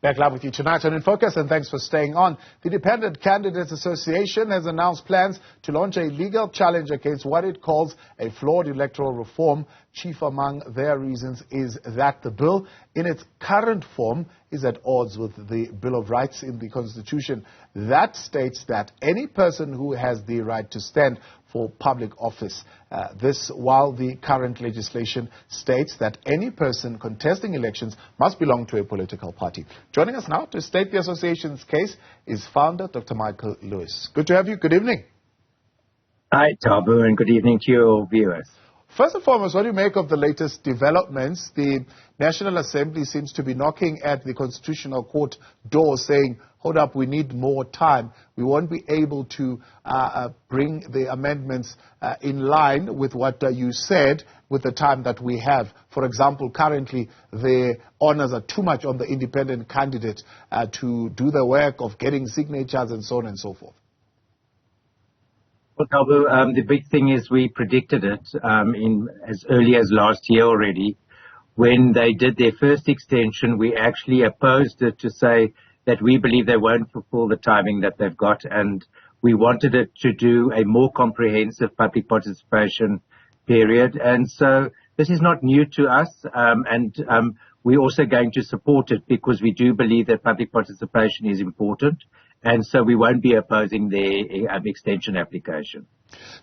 Back live with you tonight on In Focus, and thanks for staying on. The Independent Candidates Association has announced plans to launch a legal challenge against what it calls a flawed electoral reform. Chief among their reasons is that the bill, in its current form, is at odds with the Bill of Rights in the Constitution. That states that any person who has the right to stand for public office. This while the current legislation states that any person contesting elections must belong to a political party. Joining us now to state the association's case is founder Dr. Michael Lewis. Good to have you. Good evening. Hi, Tabu, and good evening to your viewers. First and foremost, what do you make of the latest developments? The National Assembly seems to be knocking at the Constitutional Court door saying, hold up, we need more time. We won't be able to bring the amendments in line with what you said with the time that we have. For example, currently the honors are too much on the independent candidate to do the work of getting signatures and so on and so forth. Well, Tabu, the big thing is we predicted it in as early as last year already. When they did their first extension, we actually opposed it to say that we believe they won't fulfill the timing that they've got, and we wanted it to do a more comprehensive public participation period. And so this is not new to us, and we're also going to support it because we do believe that public participation is important. And so we won't be opposing the extension application.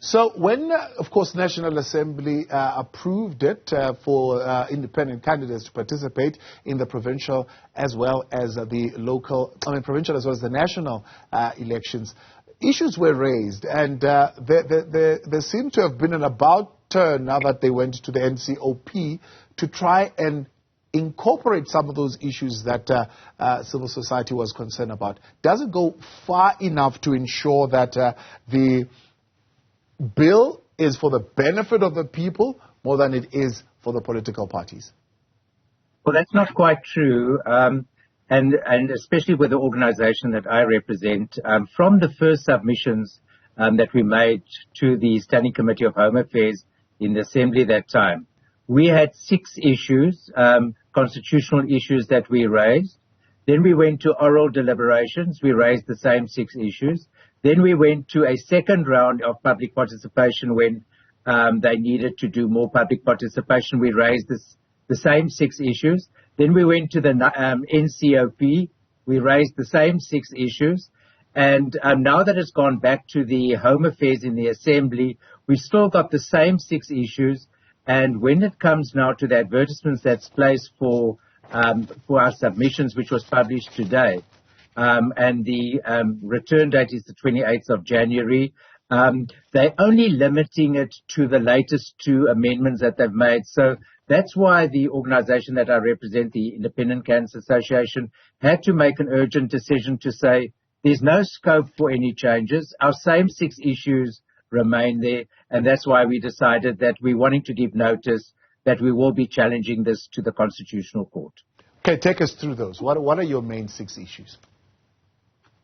So when, of course, National Assembly approved it for independent candidates to participate in the provincial as well as the local, provincial as well as the national elections, issues were raised, and there seemed to have been an about turn now that they went to the NCOP to try and incorporate some of those issues that civil society was concerned about. Does it go far enough to ensure that the bill is for the benefit of the people more than it is for the political parties? Well, that's not quite true. And especially with the organization that I represent, from the first submissions that we made to the Standing Committee of Home Affairs in the Assembly that time, we had 6 issues, constitutional issues that we raised. Then we went to oral deliberations. We raised the same 6 issues. Then we went to a second round of public participation when they needed to do more public participation. We raised the same 6 issues. Then we went to the NCOP. We raised the same 6 issues. And now that it's gone back to the Home Affairs in the Assembly, we've still got the same 6 issues. And when it comes now to the advertisements that's placed for our submissions, which was published today, and the return date is the 28th of January, they're only limiting it to the latest 2 amendments that they've made. So that's why the organization that I represent, the Independent Candidates Association, had to make an urgent decision to say there's no scope for any changes. Our same 6 issues remain there, and that's why we decided that we're wanting to give notice that we will be challenging this to the Constitutional Court. Okay, take us through those. What are your main 6 issues?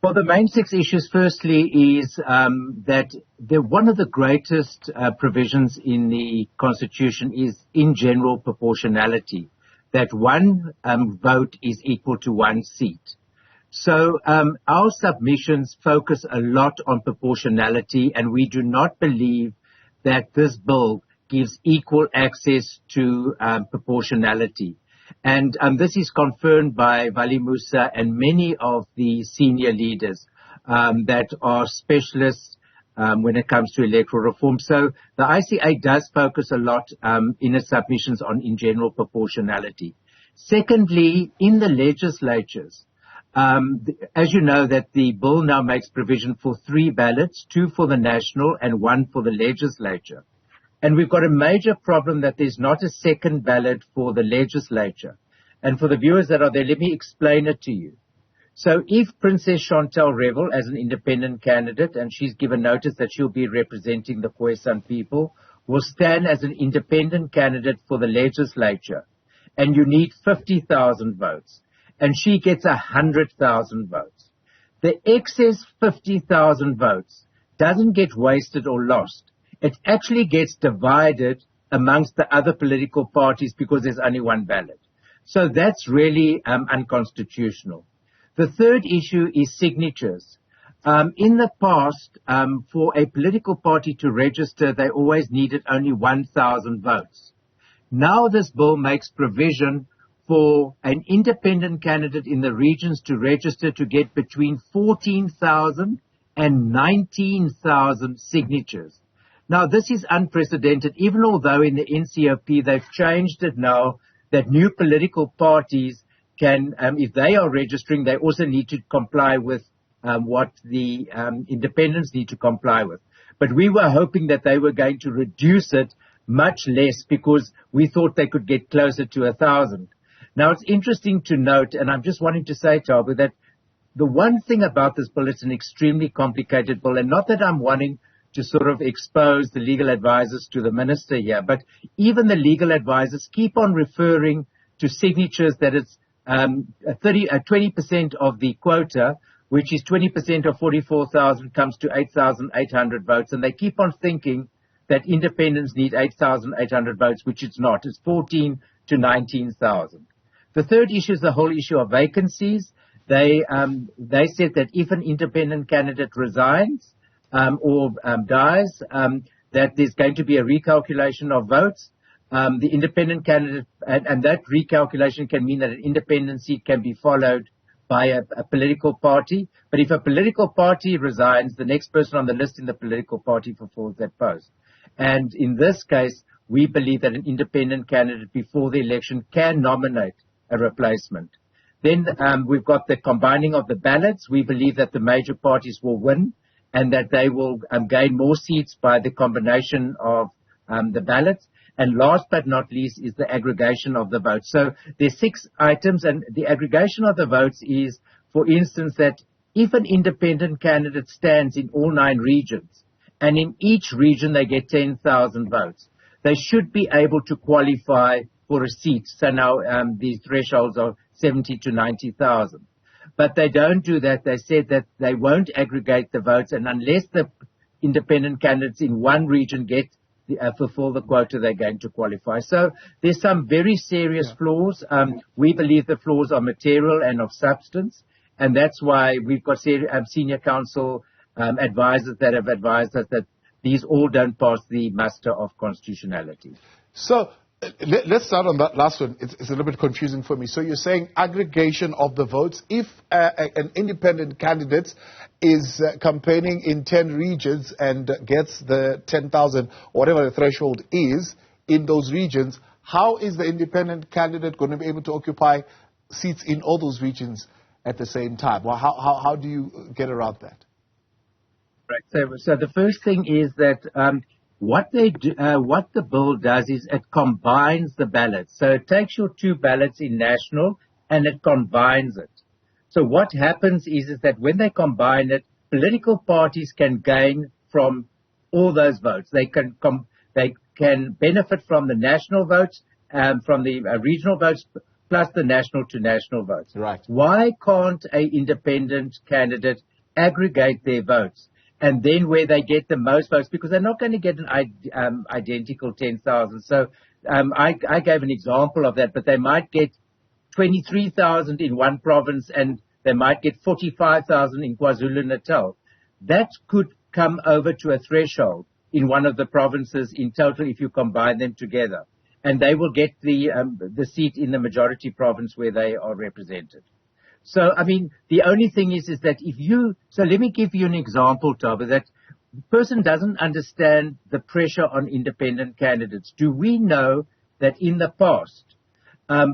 Well, the main 6 issues, firstly, is that one of the greatest provisions in the Constitution is, in general, proportionality, that one vote is equal to 1 seat. So our submissions focus a lot on proportionality, and we do not believe that this bill gives equal access to proportionality. And this is confirmed by Vali Musa and many of the senior leaders that are specialists when it comes to electoral reform. So the ICA does focus a lot in its submissions on, in general, proportionality. Secondly, in the legislatures, as you know, that the bill now makes provision for 3 ballots, 2 for the national and 1 for the legislature. And we've got a major problem that there's not a second ballot for the legislature. And for the viewers that are there, let me explain it to you. So if Princess Chantal Revel, as an independent candidate, and she's given notice that she'll be representing the Khoisan people, will stand as an independent candidate for the legislature, and you need 50,000 votes, and she gets 100,000 votes. The excess 50,000 votes doesn't get wasted or lost. It actually gets divided amongst the other political parties because there's only 1 ballot. So that's really unconstitutional. The third issue is signatures. In the past, for a political party to register, they always needed only 1,000 votes. Now this bill makes provision for an independent candidate in the regions to register to get between 14,000 and 19,000 signatures. Now, this is unprecedented, even although in the NCOP they've changed it now that new political parties can, if they are registering, they also need to comply with what the independents need to comply with. But we were hoping that they were going to reduce it much less because we thought they could get closer to 1,000. Now, it's interesting to note, and I'm just wanting to say, Tabo, that the one thing about this bill, it's an extremely complicated bill, and not that I'm wanting to sort of expose the legal advisors to the minister here, but even the legal advisors keep on referring to signatures that it's 20% of the quota, which is 20% of 44,000 comes to 8,800 votes, and they keep on thinking that independents need 8,800 votes, which it's not. It's 14 to 19,000. The third issue is the whole issue of vacancies. They said that if an independent candidate resigns or dies, that there's going to be a recalculation of votes. The independent candidate, and that recalculation can mean that an independent seat can be followed by a political party. But if a political party resigns, the next person on the list in the political party fulfills that post. And in this case, we believe that an independent candidate before the election can nominate a replacement. Then we've got the combining of the ballots. We believe that the major parties will win and that they will gain more seats by the combination of the ballots. And last but not least is the aggregation of the votes. So there's 6 items, and the aggregation of the votes is, for instance, that if an independent candidate stands in all 9 regions, and in each region they get 10,000 votes, they should be able to qualify for a seat. So now these thresholds are 70 to 90,000. But they don't do that. They said that they won't aggregate the votes, and unless the independent candidates in one region get fulfill the quota, they're going to qualify. So there's some very serious flaws. We believe the flaws are material and of substance, and that's why we've got senior counsel advisors that have advised us that these all don't pass the muster of constitutionality. So let's start on that last one. It's a little bit confusing for me. So you're saying aggregation of the votes. If an independent candidate is campaigning in 10 regions and gets the 10,000, whatever the threshold is, in those regions, how is the independent candidate going to be able to occupy seats in all those regions at the same time? Well, how do you get around that? Right. So the first thing is that what the bill does is it combines the ballots. So it takes your 2 ballots in national and it combines it. So what happens is that when they combine it, political parties can gain from all those votes. They can benefit from the national votes, from the regional votes, plus the national to national votes. Right. Why can't an independent candidate aggregate their votes? And then where they get the most votes, because they're not going to get an identical 10,000. So I gave an example of that, but they might get 23,000 in one province and they might get 45,000 in KwaZulu-Natal. That could come over to a threshold in one of the provinces in total if you combine them together. And they will get the seat in the majority province where they are represented. So, I mean, the only thing is that so let me give you an example, Taba, that the person doesn't understand the pressure on independent candidates. Do we know that in the past,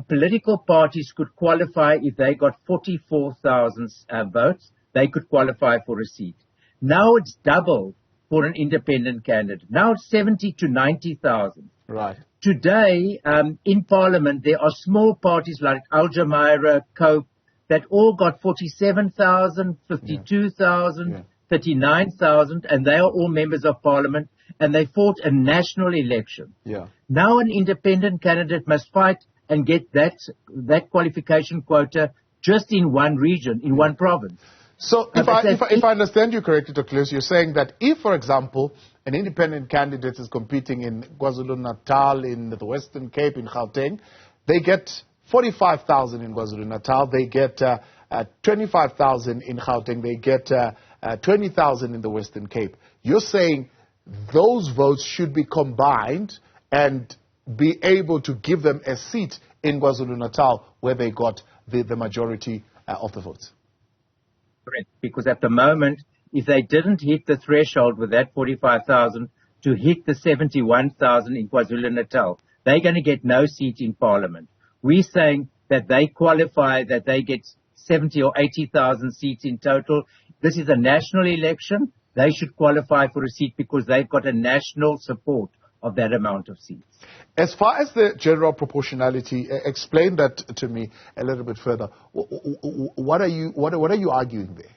political parties could qualify if they got 44,000 votes, they could qualify for a seat. Now it's double for an independent candidate. Now it's 70 to 90,000. Right. Today, in Parliament, there are small parties like Al Jameera, COPE, that all got 47,000, 52,000, 39,000, and they are all members of Parliament, and they fought a national election. Yeah. Now an independent candidate must fight and get that qualification quota just in one region, in one province. So if I understand you correctly, Dr. Lewis, you're saying that if, for example, an independent candidate is competing in KwaZulu-Natal, in the Western Cape, in Gauteng, they get 45,000 in KwaZulu-Natal. They get 25,000 in Gauteng. They get 20,000 in the Western Cape. You're saying those votes should be combined and be able to give them a seat in KwaZulu-Natal where they got the majority of the votes. Correct. Because at the moment, if they didn't hit the threshold with that 45,000 to hit the 71,000 in KwaZulu-Natal, they're going to get no seat in Parliament. We're saying that they qualify, that they get 70 or 80,000 seats in total. This is a national election. They should qualify for a seat because they've got a national support of that amount of seats. As far as the general proportionality, explain that to me a little bit further. What are you arguing there?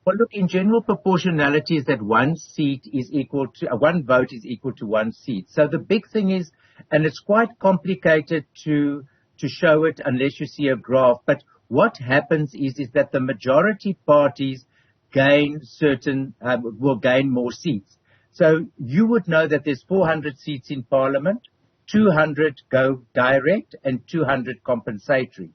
Well, look, in general proportionality is that one vote is equal to one seat. So the big thing is, and it's quite complicated to show it unless you see a graph, but what happens is that the majority parties will gain more seats. So you would know that there's 400 seats in Parliament, 200 go direct and 200 compensatory.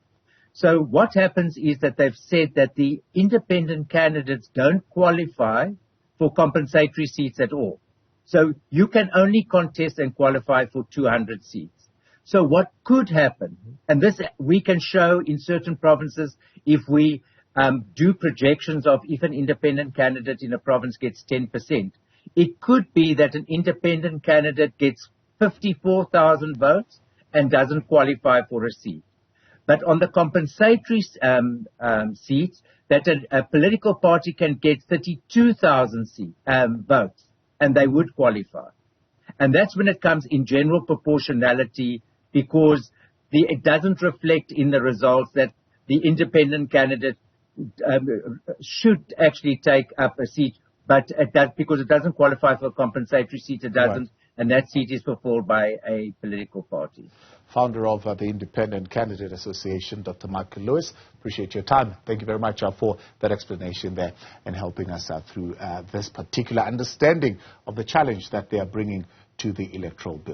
So what happens is that they've said that the independent candidates don't qualify for compensatory seats at all. So you can only contest and qualify for 200 seats. So what could happen, and this we can show in certain provinces if we do projections of if an independent candidate in a province gets 10%, it could be that an independent candidate gets 54,000 votes and doesn't qualify for a seat. But on the compensatory seats, that a political party can get 32,000 votes, and they would qualify. And that's when it comes in general proportionality, because it doesn't reflect in the results that the independent candidate should actually take up a seat, but because it doesn't qualify for a compensatory seat, it doesn't. Right. And that seat is fulfilled by a political party. Founder of the Independent Candidate Association, Dr. Michael Lewis, appreciate your time. Thank you very much for that explanation there and helping us through this particular understanding of the challenge that they are bringing to the Electoral Bill.